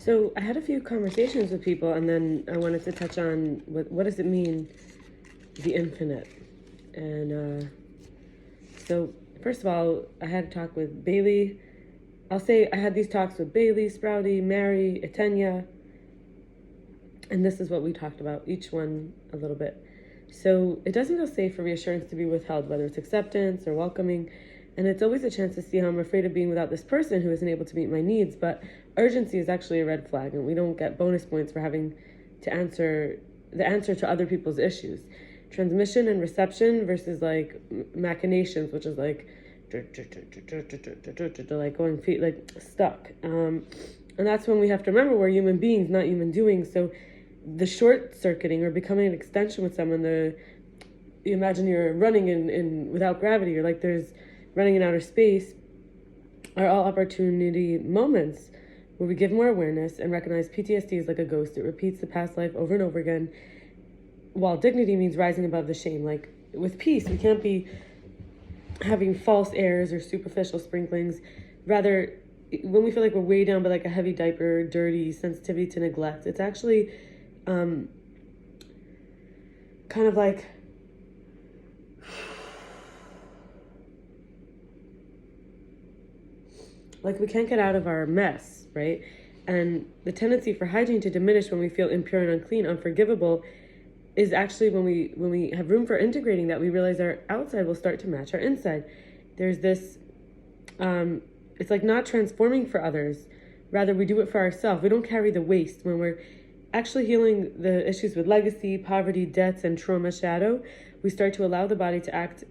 So I had a few conversations with people, and then I wanted to touch on what does it mean, the infinite. And so first of all, I had a talk with Bailey. I'll say I had these talks with Bailey, Sprouti, Mary, Etenia, and this is what we talked about, each one a little bit. So it doesn't feel safe for reassurance to be withheld, whether it's acceptance or welcoming. And it's always a chance to see how I'm afraid of being without this person who isn't able to meet my needs. But urgency is actually a red flag, and we don't get bonus points for having to answer to other people's issues. Transmission and reception versus like machinations, which is like like going feet like stuck. And that's when we have to remember we're human beings, not human doings. So the short circuiting or becoming an extension with someone, you imagine you're running in without gravity, you're like there's running in outer space, are all opportunity moments where we give more awareness and recognize PTSD is like a ghost. It repeats the past life over and over again, while dignity means rising above the shame. Like with peace, we can't be having false airs or superficial sprinklings. Rather, when we feel like we're weighed down by like a heavy diaper, dirty, sensitivity to neglect, it's actually kind of like we can't get out of our mess, right? And the tendency for hygiene to diminish when we feel impure and unclean, unforgivable, is actually when we have room for integrating that, we realize our outside will start to match our inside. There's this, it's like not transforming for others. Rather, we do it for ourselves. We don't carry the waste. When we're actually healing the issues with legacy, poverty, debts, and trauma shadow, we start to allow the body to act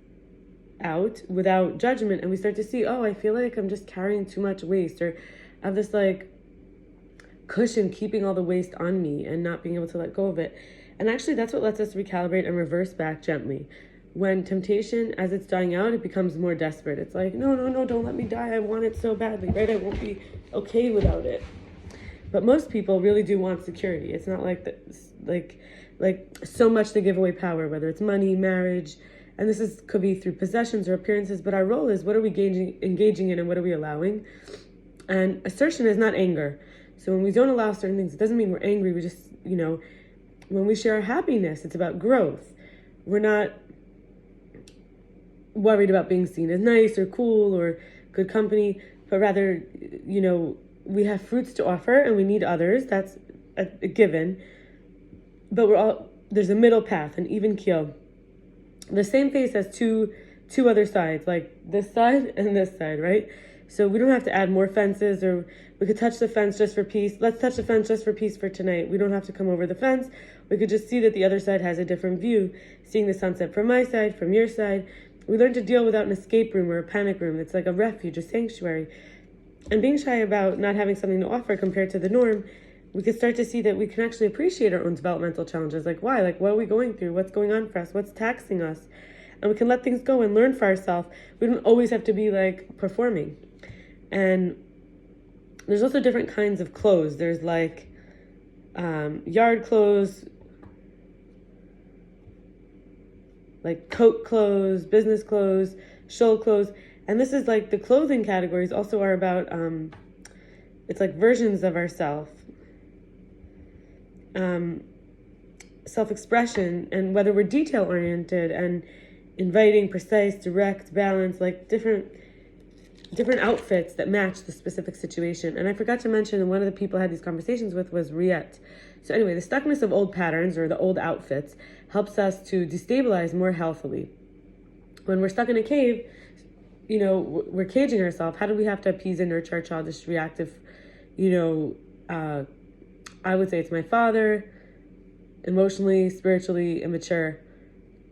out without judgment, and we start to see, oh, I feel like I'm just carrying too much waste, or I have this like cushion keeping all the waste on me and not being able to let go of it. And actually that's what lets us recalibrate and reverse back gently. When temptation, as it's dying out, it becomes more desperate. It's like, no, don't let me die, I want it so badly, right? I won't be okay without it. But most people really do want security. It's not like this, like so much to give away power, whether it's money, marriage. And could be through possessions or appearances, but our role is what are we engaging in and what are we allowing? And assertion is not anger. So when we don't allow certain things, it doesn't mean we're angry. We just, when we share our happiness, it's about growth. We're not worried about being seen as nice or cool or good company, but rather, we have fruits to offer and we need others. That's a given. But there's a middle path, an even keel. The same face has two other sides, like this side and this side, right? So we don't have to add more fences, or we could touch the fence just for peace. Let's touch the fence just for peace for tonight. We don't have to come over the fence. We could just see that the other side has a different view, seeing the sunset from my side, from your side. We learn to deal without an escape room or a panic room. It's like a refuge, a sanctuary. And being shy about not having something to offer compared to the norm, we could start to see that we can actually appreciate our own developmental challenges. Like why? Like what are we going through? What's going on for us? What's taxing us? And we can let things go and learn for ourselves. We don't always have to be like performing. And there's also different kinds of clothes. There's like yard clothes, like coat clothes, business clothes, show clothes. And this is like the clothing categories also are about, it's like versions of ourselves. Self-expression, and whether we're detail-oriented and inviting, precise, direct, balanced, like different outfits that match the specific situation. And I forgot to mention, one of the people I had these conversations with was Riet. So anyway, the stuckness of old patterns or the old outfits helps us to destabilize more healthily. When we're stuck in a cave, we're caging ourselves. How do we have to appease and nurture our childish reactive, I would say it's my father, emotionally, spiritually immature.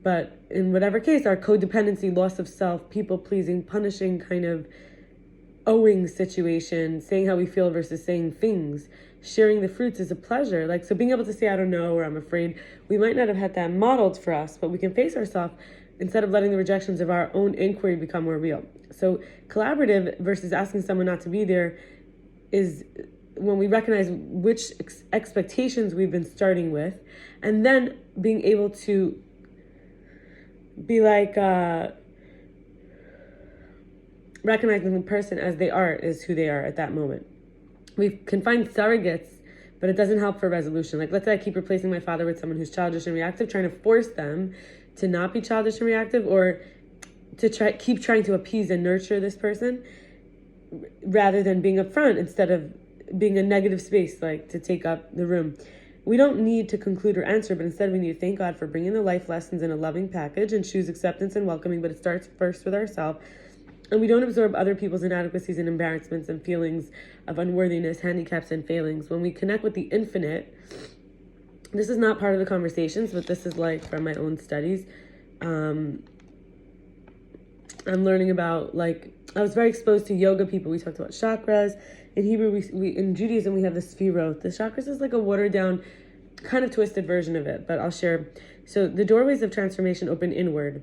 But in whatever case, our codependency, loss of self, people-pleasing, punishing kind of owing situation, saying how we feel versus saying things, sharing the fruits is a pleasure. Like, so being able to say, I don't know, or I'm afraid, we might not have had that modeled for us, but we can face ourselves instead of letting the rejections of our own inquiry become more real. So collaborative versus asking someone not to be there is when we recognize which expectations we've been starting with, and then being able to be like recognizing the person as they are is who they are at that moment. we can find surrogates, but it doesn't help for resolution. Like, let's say I keep replacing my father with someone who's childish and reactive, trying to force them to not be childish and reactive, or to keep trying to appease and nurture this person, rather than being upfront, instead of being a negative space, like to take up the room. We don't need to conclude or answer, but instead we need to thank God for bringing the life lessons in a loving package and choose acceptance and welcoming, but it starts first with ourselves. And we don't absorb other people's inadequacies and embarrassments and feelings of unworthiness, handicaps, and failings. When we connect with the infinite, this is not part of the conversations, but this is like from my own studies. I'm learning about, like, I was very exposed to yoga people. We talked about chakras. In Hebrew, we in Judaism, we have the sphirot. The chakras is like a watered down, kind of twisted version of it, but I'll share. So the doorways of transformation open inward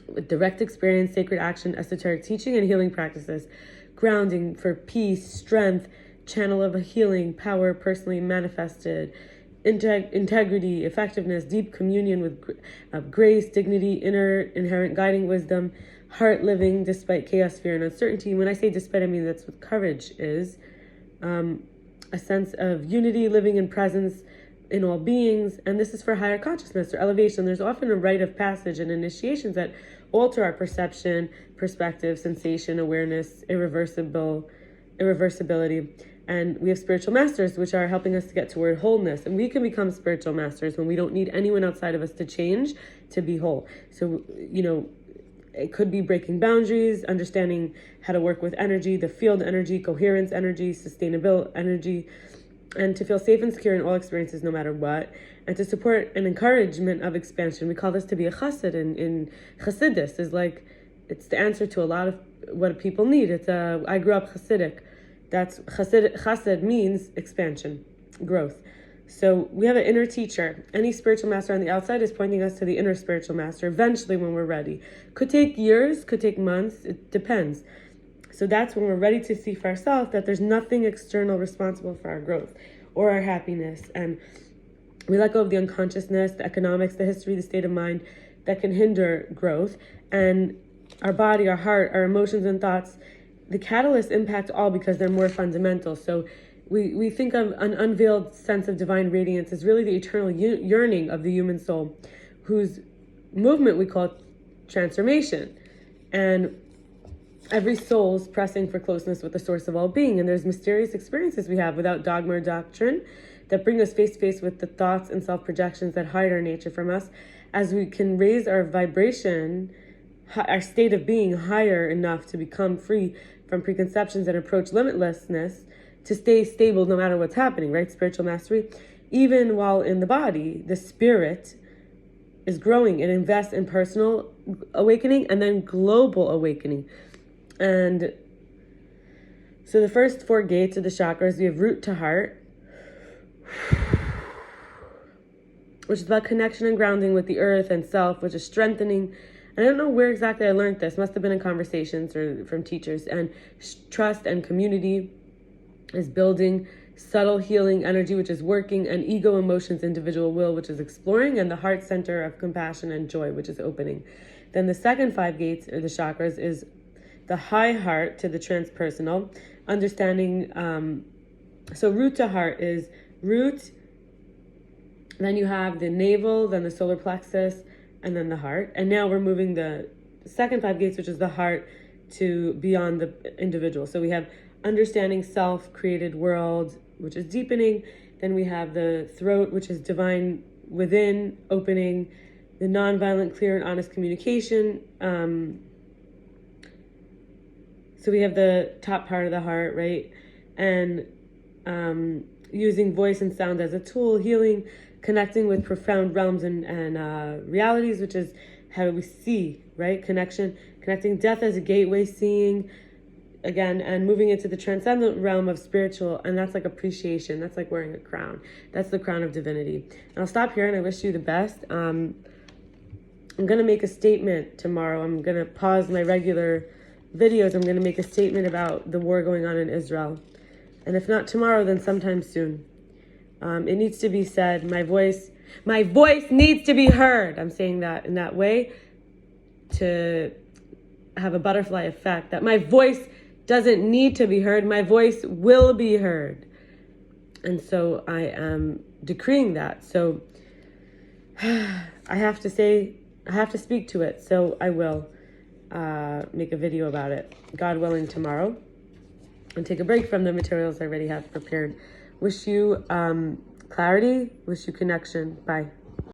with direct experience, sacred action, esoteric teaching, and healing practices. Grounding for peace, strength, channel of a healing, power personally manifested, integrity, effectiveness, deep communion with grace, dignity, inner inherent guiding wisdom, heart living despite chaos, fear, and uncertainty. When I say despite, I mean that's what courage is. A sense of unity, living in presence in all beings. And this is for higher consciousness or elevation. There's often a rite of passage and initiations that alter our perception, perspective, sensation, awareness, irreversibility. And we have spiritual masters, which are helping us to get toward wholeness. And we can become spiritual masters when we don't need anyone outside of us to change to be whole. So, it could be breaking boundaries, understanding how to work with energy, the field energy, coherence energy, sustainable energy, and to feel safe and secure in all experiences, no matter what, and to support an encouragement of expansion. We call this to be a chassid. In chassidus is like, it's the answer to a lot of what people need. I grew up chassidic. That's chassid means expansion, growth. So we have an inner teacher. Any spiritual master on the outside is pointing us to the inner spiritual master eventually when we're ready. Could take years, could take months, it depends. So that's when we're ready to see for ourselves that there's nothing external responsible for our growth or our happiness. And we let go of the unconsciousness, the economics, the history, the state of mind that can hinder growth. And our body, our heart, our emotions and thoughts, the catalysts impact all because they're more fundamental. So we think of an unveiled sense of divine radiance as really the eternal yearning of the human soul, whose movement we call transformation. And every soul's pressing for closeness with the source of all being. And there's mysterious experiences we have without dogma or doctrine that bring us face to face with the thoughts and self-projections that hide our nature from us, as we can raise our vibration, our state of being higher enough to become free from preconceptions and approach limitlessness, to stay stable no matter what's happening, right? Spiritual mastery. Even while in the body, the spirit is growing. It invests in personal awakening and then global awakening. And so the first 4 gates of the chakras, we have root to heart, which is about connection and grounding with the earth and self, which is strengthening. I don't know where exactly I learned this. Must have been in conversations or from teachers. And trust and community is building, subtle healing energy, which is working, and ego, emotions, individual will, which is exploring, and the heart center of compassion and joy, which is opening. Then the second 5 gates, or the chakras, is the high heart to the transpersonal, understanding. So root to heart is root, then you have the navel, then the solar plexus, and then the heart. And now we're moving the second 5 gates, which is the heart, to beyond the individual. So we have understanding self-created world, which is deepening. Then we have the throat, which is divine within, opening, the nonviolent, clear, and honest communication. So we have the top part of the heart, right? And using voice and sound as a tool, healing, connecting with profound realms and realities, which is how we see, right? Connecting death as a gateway, seeing, again, and moving into the transcendent realm of spiritual, and that's like appreciation. That's like wearing a crown. That's the crown of divinity. And I'll stop here, and I wish you the best. I'm going to make a statement tomorrow. I'm going to pause my regular videos. I'm going to make a statement about the war going on in Israel. And if not tomorrow, then sometime soon. It needs to be said. My voice needs to be heard. I'm saying that in that way to have a butterfly effect, that my voice doesn't need to be heard. My voice will be heard. And so I am decreeing that. So I have to speak to it. So I will make a video about it, God willing, tomorrow, and take a break from the materials I already have prepared. Wish you clarity, wish you connection. Bye.